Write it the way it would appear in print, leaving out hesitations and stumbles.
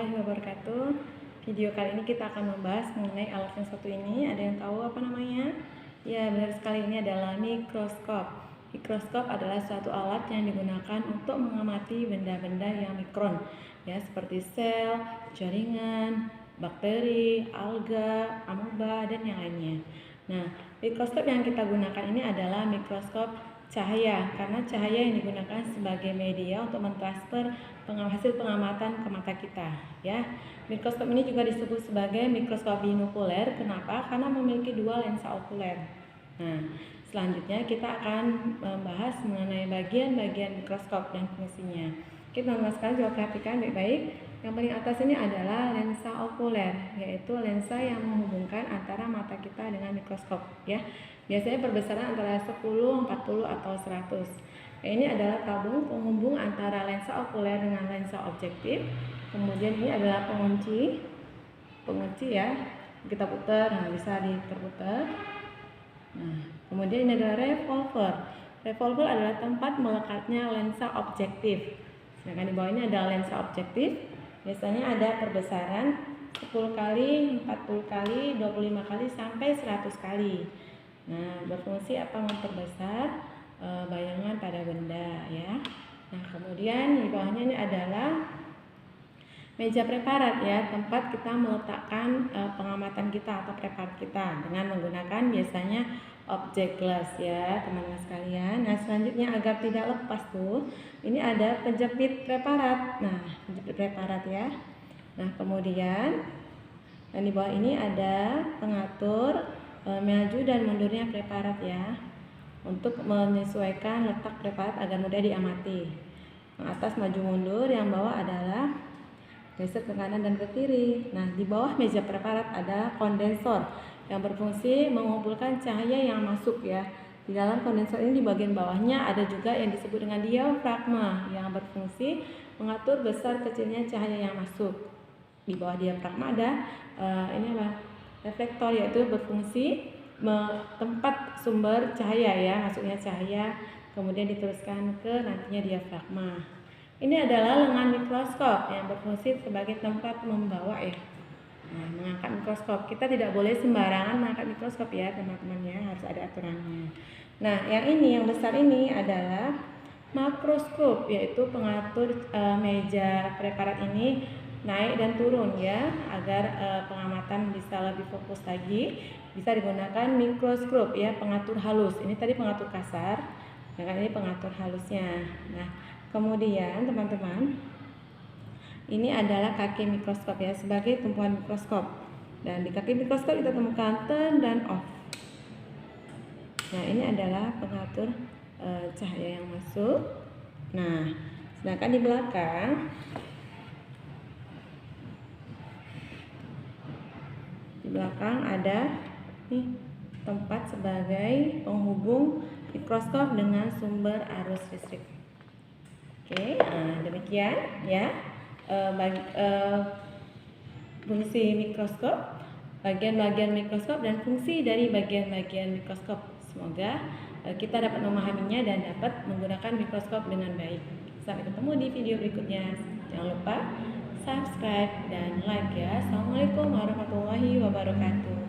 warahmatullahi wabarakatuh. Video kali ini kita akan membahas mengenai alat yang satu ini. Ada yang tahu apa namanya? Ya, benar sekali, ini adalah mikroskop. Mikroskop adalah suatu alat yang digunakan untuk mengamati benda-benda yang mikron, ya, seperti sel, jaringan, bakteri, alga, amoeba, dan yang lainnya. Nah, mikroskop yang kita gunakan ini adalah mikroskop cahaya, karena cahaya yang digunakan sebagai media untuk mentransfer hasil pengamatan ke mata kita, ya. Mikroskop ini juga disebut sebagai mikroskop binokuler. Kenapa? Karena memiliki dua lensa okuler. Nah, selanjutnya kita akan membahas mengenai bagian-bagian mikroskop dan fungsinya. Oke, teman-teman sekalian, coba perhatikan baik-baik. Yang paling atas ini adalah lensa okuler, yaitu lensa yang menghubungkan antara mata kita dengan mikroskop, ya. Biasanya perbesaran antara 10, 40 atau 100. Ini adalah tabung penghubung antara lensa okuler dengan lensa objektif. Kemudian ini adalah pengunci ya. Kita putar, nah bisa diputar. Nah, kemudian ini adalah revolver. Revolver adalah tempat melekatnya lensa objektif. Sedangkan di bawah ini ada lensa objektif. Biasanya ada perbesaran 10 kali, 40 kali, 25 kali sampai 100 kali. Nah, berfungsi apa? Memperbesar bayangan pada benda, ya. Nah, kemudian di bawahnya ini adalah meja preparat, ya, tempat kita meletakkan pengamatan kita atau preparat kita dengan menggunakan biasanya objek glass, ya, teman-teman sekalian. Nah, selanjutnya agar tidak lepas tuh, ini ada penjepit preparat. Nah, penjepit preparat, ya. Nah, kemudian di bawah ini ada pengatur maju dan mundurnya preparat, ya, untuk menyesuaikan letak preparat agar mudah diamati. Yang atas maju mundur, yang bawah adalah geser ke kanan dan ke kiri. Nah, di bawah meja preparat ada kondensor yang berfungsi mengumpulkan cahaya yang masuk, ya. Di dalam kondensor ini di bagian bawahnya ada juga yang disebut dengan diafragma yang berfungsi mengatur besar kecilnya cahaya yang masuk. Di bawah diafragma ada ini apa? Reflektor, yaitu berfungsi tempat sumber cahaya, ya, masuknya cahaya kemudian diteruskan ke nantinya diafragma. Ini adalah lengan mikroskop yang berfungsi sebagai tempat membawa, ya. Nah, mengangkat mikroskop. Kita tidak boleh sembarangan mengangkat mikroskop, ya, teman-teman, ya, harus ada aturannya. Nah, yang besar ini adalah makroskop, yaitu pengatur meja preparat ini naik dan turun, ya, agar pengamatan bisa lebih fokus lagi. Bisa digunakan mikroskop, ya, pengatur halus. Ini tadi pengatur kasar, sedangkan ini pengatur halusnya. Nah, kemudian teman-teman, ini adalah kaki mikroskop, ya, sebagai tumpuan mikroskop. Dan di kaki mikroskop kita temukan turn dan off. Nah, ini adalah pengatur cahaya yang masuk. Nah, sedangkan di belakang ada nih tempat sebagai penghubung mikroskop dengan sumber arus listrik. Oke, demikian, ya, fungsi mikroskop, bagian-bagian mikroskop dan fungsi dari bagian-bagian mikroskop. Semoga kita dapat memahaminya dan dapat menggunakan mikroskop dengan baik. Sampai ketemu di video berikutnya. Jangan lupa subscribe dan like, ya. Assalamualaikum warahmatullahi wabarakatuh.